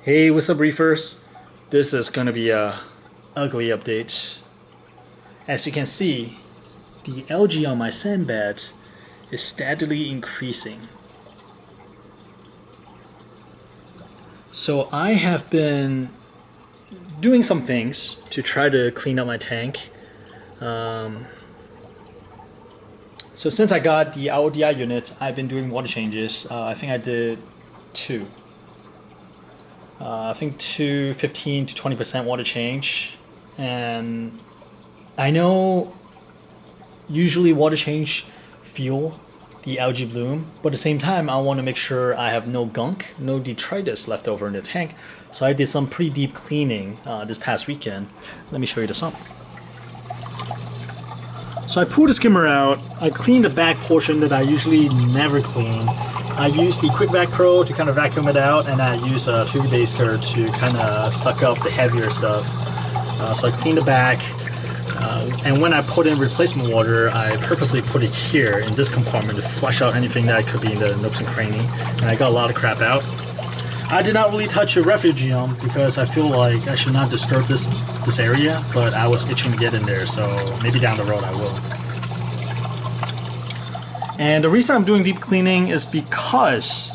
Hey, what's up, Reefers? This is gonna be a ugly update. As you can see, the algae on my sandbed is steadily increasing. So I have been doing some things to try to clean up my tank. So since I got the RODI unit, I've been doing water changes. I think I did two. I think 15 to 20% water change, and I know usually water change fuel the algae bloom, but at the same time I want to make sure I have no gunk, no detritus left over in the tank. So I did some pretty deep cleaning this past weekend. Let me show you the sump. So I pulled the skimmer out, I cleaned the back portion that I usually never clean. I use the Quick Vac Pro to kind of vacuum it out, and I use a tube baster to kind of suck up the heavier stuff. So I clean the back, and when I put in replacement water, I purposely put it here in this compartment to flush out anything that could be in the nooks and crannies, and I got a lot of crap out. I did not really touch the refugium because I feel like I should not disturb this area, but I was itching to get in there, so maybe down the road I will. And the reason I'm doing deep cleaning is because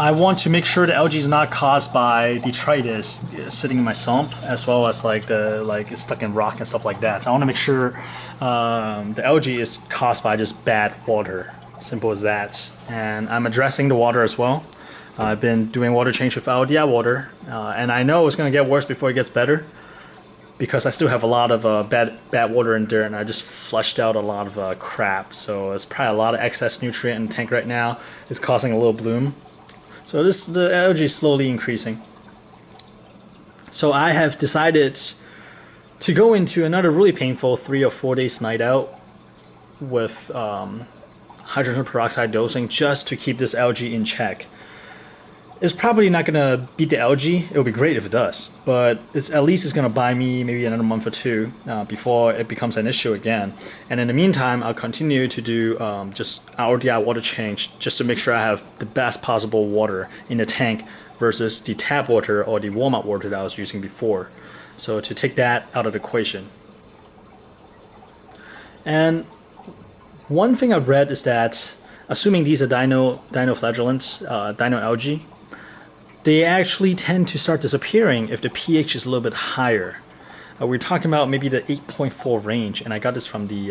I want to make sure the algae is not caused by detritus sitting in my sump, as well as like it's stuck in rock and stuff like that. I want to make sure the algae is caused by just bad water. Simple as that. And I'm addressing the water as well. I've been doing water change with RODI water, and I know it's going to get worse before it gets better, because I still have a lot of bad water in there, and I just flushed out a lot of crap. So it's probably a lot of excess nutrient in the tank right now. It's causing a little bloom. So the algae is slowly increasing. So I have decided to go into another really painful 3 or 4 days night out with hydrogen peroxide dosing just to keep this algae in check. It's probably not gonna beat the algae. It would be great if it does, but at least it's gonna buy me maybe another month or two before it becomes an issue again. And in the meantime, I'll continue to do just RODI water change just to make sure I have the best possible water in the tank versus the tap water or the warm-up water that I was using before. So to take that out of the equation. And one thing I've read is that, assuming these are dino flagellants, dino algae, they actually tend to start disappearing if the pH is a little bit higher. We're talking about maybe the 8.4 range, and I got this from the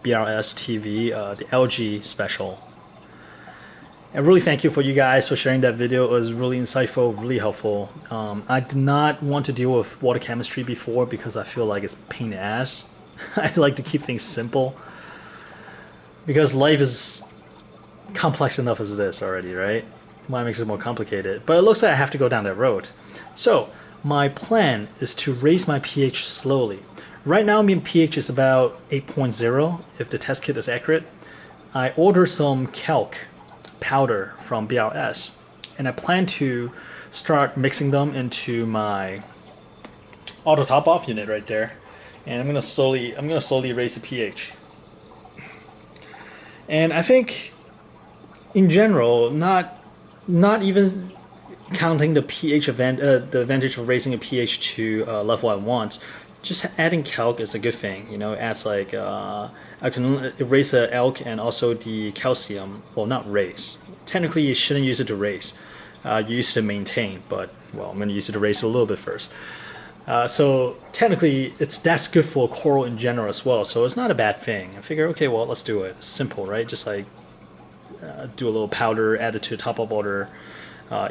BRS TV, the Algae special. And really thank you for you guys for sharing that video. It was really insightful, really helpful. I did not want to deal with water chemistry before because I feel like it's a pain in the ass. I like to keep things simple because life is complex enough as it is already, right? Why makes it more complicated? But it looks like I have to go down that road. So my plan is to raise my pH slowly. Right now my pH is about 8.0 if the test kit is accurate. I ordered some calc powder from BRS, and I plan to start mixing them into my auto top off unit right there, and I'm gonna slowly raise the pH. And I think in general, not even counting the pH the advantage of raising a pH to level I want, just adding calc is a good thing. You know, it adds like I can erase the alk and also the calcium. Well, not raise. Technically, you shouldn't use it to raise. You use it to maintain, but well, I'm going to use it to raise a little bit first. So technically, that's good for coral in general as well. So it's not a bad thing. I figure, okay, well, let's do it. It's simple, right? Just like do a little powder, add it to the top of water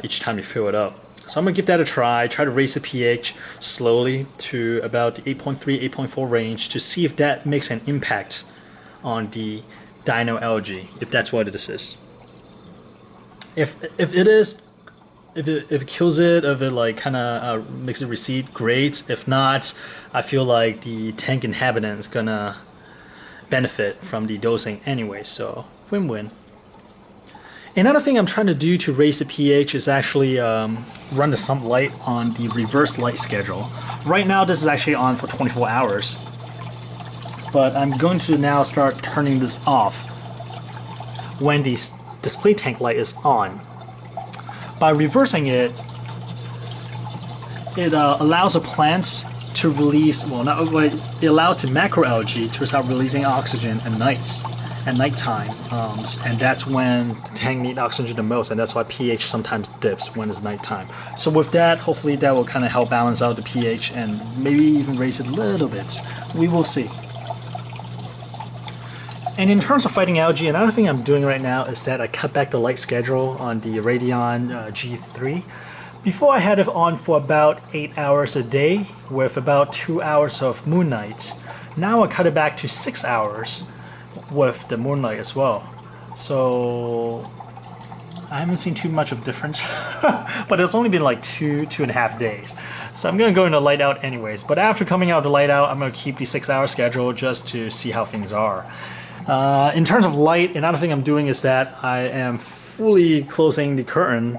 each time you fill it up. So I'm gonna give that a try to raise the pH slowly to about the 8.3, 8.4 range to see if that makes an impact on the dino algae, if that's what this is. If it is, if it kills it, if it like kind of makes it recede, great. If not, I feel like the tank inhabitant is gonna benefit from the dosing anyway, so win-win. Another thing I'm trying to do to raise the pH is actually run the sump light on the reverse light schedule. Right now this is actually on for 24 hours, but I'm going to now start turning this off when the display tank light is on. By reversing it, it allows the plants to release, well, not like it allows the macroalgae to start releasing oxygen at nighttime, and that's when the tank needs oxygen the most, and that's why pH sometimes dips when it's nighttime. So with that, hopefully that will kind of help balance out the pH and maybe even raise it a little bit. We will see. And in terms of fighting algae, another thing I'm doing right now is that I cut back the light schedule on the Radeon G3. Before I had it on for about 8 hours a day with about 2 hours of moonlight. Now I cut it back to 6 hours with the moonlight as well. So I haven't seen too much of difference, but it's only been like two and a half days. So I'm gonna go into light out anyways. But after coming out of the light out, I'm gonna keep the 6 hour schedule just to see how things are. In terms of light, another thing I'm doing is that I am fully closing the curtain.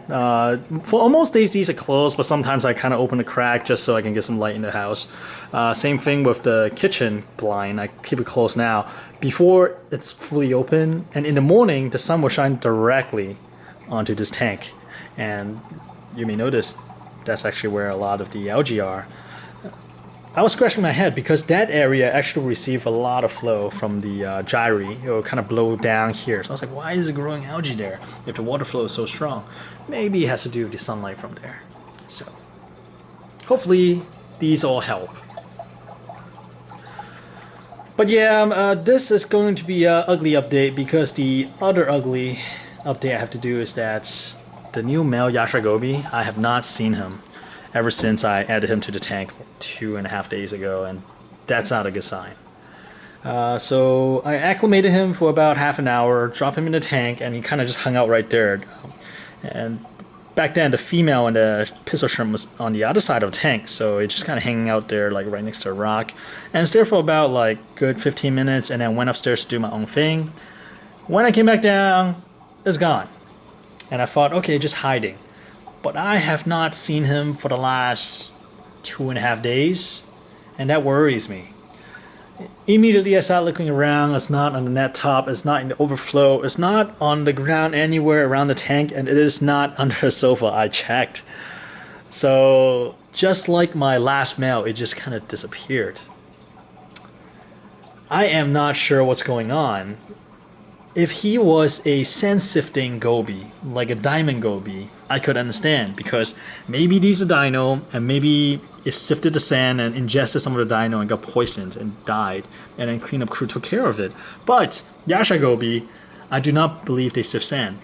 For almost days these are closed, but sometimes I kind of open a crack just so I can get some light in the house. Same thing with the kitchen blind. I keep it closed now. Before it's fully open, and in the morning the sun will shine directly onto this tank. And you may notice that's actually where a lot of the algae are. I was scratching my head because that area actually received a lot of flow from the gyre. It will kind of blow down here. So I was like, why is it growing algae there if the water flow is so strong? Maybe it has to do with the sunlight from there. So hopefully these all help. But yeah, this is going to be an ugly update because the other ugly update I have to do is that the new male Yasha goby, I have not seen him ever since I added him to the tank 2.5 days ago, and that's not a good sign. So I acclimated him for about half an hour, dropped him in the tank, and he kind of just hung out right there. And back then the female and the pistol shrimp was on the other side of the tank, so it's just kind of hanging out there like right next to a rock. And it's there for about like good 15 minutes, and then went upstairs to do my own thing. When I came back down, it's gone. And I thought, okay, just hiding. But I have not seen him for the last 2.5 days, and that worries me. Immediately I started looking around. It's not on the net top, it's not in the overflow, it's not on the ground anywhere around the tank, and it is not under the sofa. I checked. So just like my last male, it just kind of disappeared. I am not sure what's going on. If he was a sand-sifting goby, like a diamond goby, I could understand, because maybe he's a dino and maybe it sifted the sand and ingested some of the dino and got poisoned and died, and then cleanup crew took care of it. But Yasha goby, I do not believe they sift sand,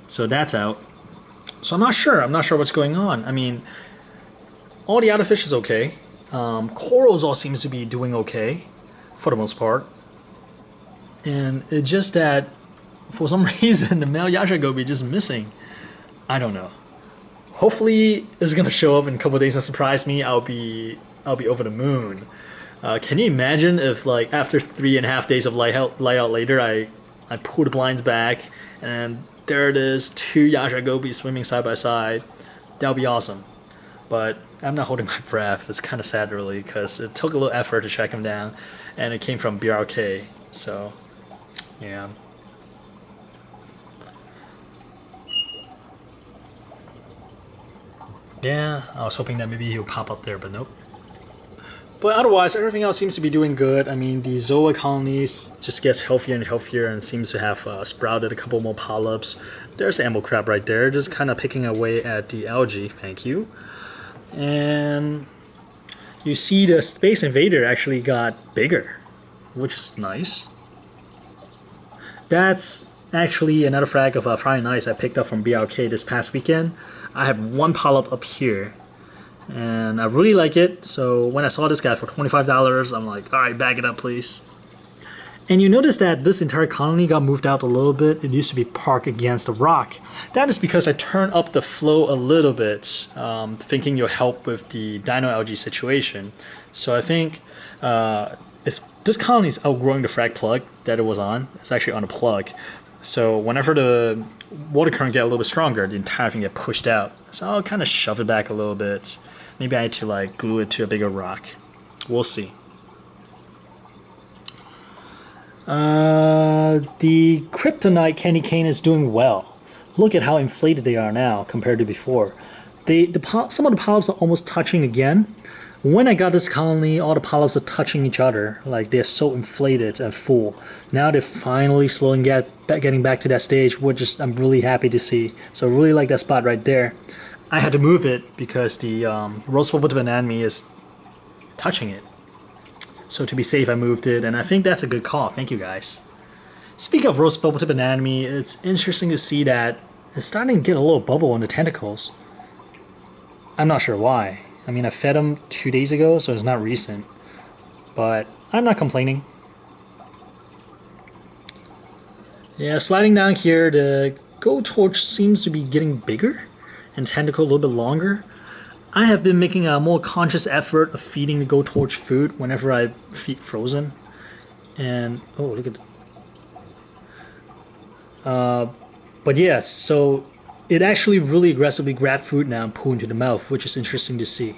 so that's out. So I'm not sure what's going on. I mean, all the other fish is okay. Corals all seems to be doing okay for the most part. And it's just that for some reason the male Yasha goby is just missing. I don't know. Hopefully it's gonna show up in a couple of days and surprise me. I'll be over the moon. Can you imagine if, like, after 3.5 days of light out later, I pull the blinds back and there it is, 2 Yasha gobies swimming side by side. That would be awesome. But I'm not holding my breath. It's kind of sad really because it took a little effort to track him down, and it came from BRK. So yeah. Yeah, I was hoping that maybe he'll pop up there, but nope. But otherwise, everything else seems to be doing good. I mean, the Zoa colonies just gets healthier and healthier and seems to have sprouted a couple more polyps. There's the amble crab right there, just kind of picking away at the algae. Thank you. And you see the Space Invader actually got bigger, which is nice. That's actually another frag of Friday Nights I picked up from BRK this past weekend. I have 1 polyp up here, and I really like it. So when I saw this guy for $25, I'm like, alright, bag it up please. And you notice that this entire colony got moved out a little bit. It used to be parked against a rock. That is because I turned up the flow a little bit, thinking you'll help with the dino algae situation. So I think this colony is outgrowing the frag plug that it was on. It's actually on a plug. So whenever the water current get a little bit stronger, the entire thing get pushed out. So I'll kind of shove it back a little bit. Maybe I need to like glue it to a bigger rock. We'll see. The kryptonite candy cane is doing well. Look at how inflated they are now compared to before. some of the polyps are almost touching again. When I got this colony, all the polyps are touching each other, like they're so inflated and full. Now they're finally slowly getting back to that stage, which I'm really happy to see. So I really like that spot right there. I had to move it because the rose purple tip anemone is touching it. So to be safe, I moved it, and I think that's a good call. Thank you guys. Speaking of rose purple tip anemone, it's interesting to see that it's starting to get a little bubble on the tentacles. I'm not sure why. I mean, I fed them 2 days ago, so it's not recent. But I'm not complaining. Yeah, sliding down here, the gold torch seems to be getting bigger and tentacle a little bit longer. I have been making a more conscious effort of feeding the gold torch food whenever I feed frozen. And, oh, look at but yeah, so it actually really aggressively grabbed food now and pulled into the mouth, which is interesting to see.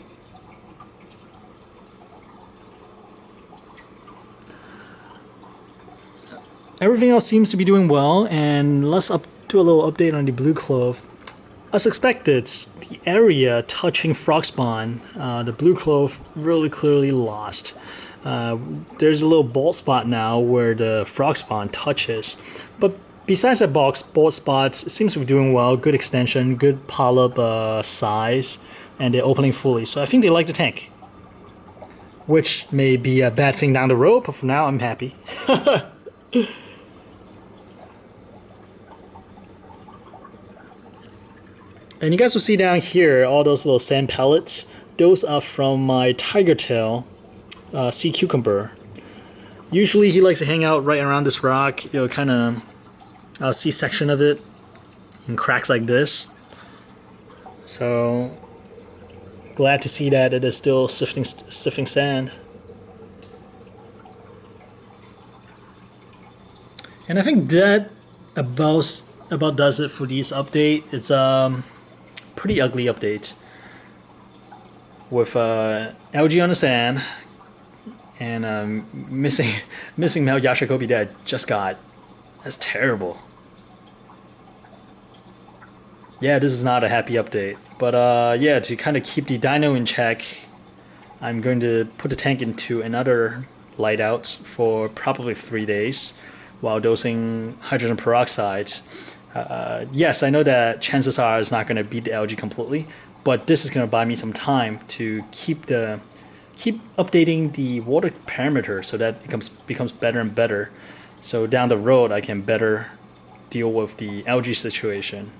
Everything else seems to be doing well, and let's do a little update on the blue clove. As expected, the area touching frog spawn, the blue clove really clearly lost. There's a little bald spot now where the frog spawn touches, but besides that bald spots, it seems to be doing well. Good extension, good polyp size, and they're opening fully. So I think they like the tank, which may be a bad thing down the road, but for now I'm happy. And you guys will see down here all those little sand pellets. Those are from my tiger tail sea cucumber. Usually he likes to hang out right around this rock. You'll kind of see section of it in cracks like this. So glad to see that it is still sifting sand. And I think that about does it for this update. It's pretty ugly update with algae on the sand and missing male Yasha goby that I just got. That's terrible. Yeah, this is not a happy update, but yeah, to kind of keep the dino in check, I'm going to put the tank into another light out for probably 3 days while dosing hydrogen peroxide. Yes, I know that chances are it's not going to beat the algae completely, but this is going to buy me some time to keep updating the water parameter so that it becomes better and better. So down the road, I can better deal with the algae situation.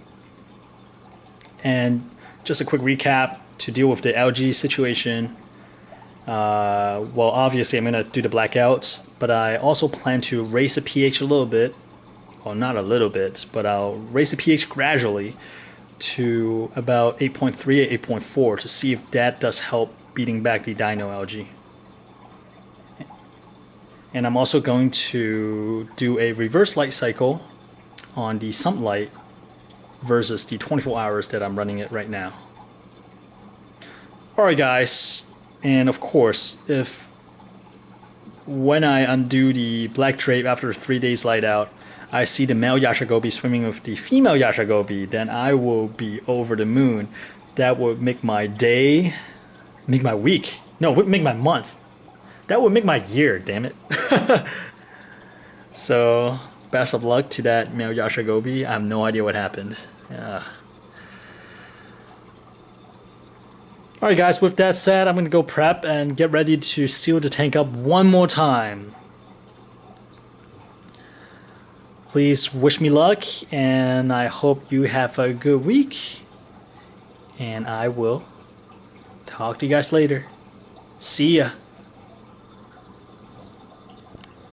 And just a quick recap to deal with the algae situation. Well, obviously I'm going to do the blackouts, but I also plan to raise the pH a little bit. Well, not a little bit, but I'll raise the pH gradually to about 8.3 or 8.4 to see if that does help beating back the dino algae. And I'm also going to do a reverse light cycle on the sump light versus the 24 hours that I'm running it right now. Alright guys, and of course, when I undo the black drape after 3 days light out, I see the male Yasha goby swimming with the female Yasha goby, then I will be over the moon. That would make my day, make my week, no, would make my month. That would make my year, damn it. So, best of luck to that male Yasha goby. I have no idea what happened. Alright guys, with that said, I'm going to go prep and get ready to seal the tank up one more time. Please wish me luck, and I hope you have a good week. And I will talk to you guys later. See ya.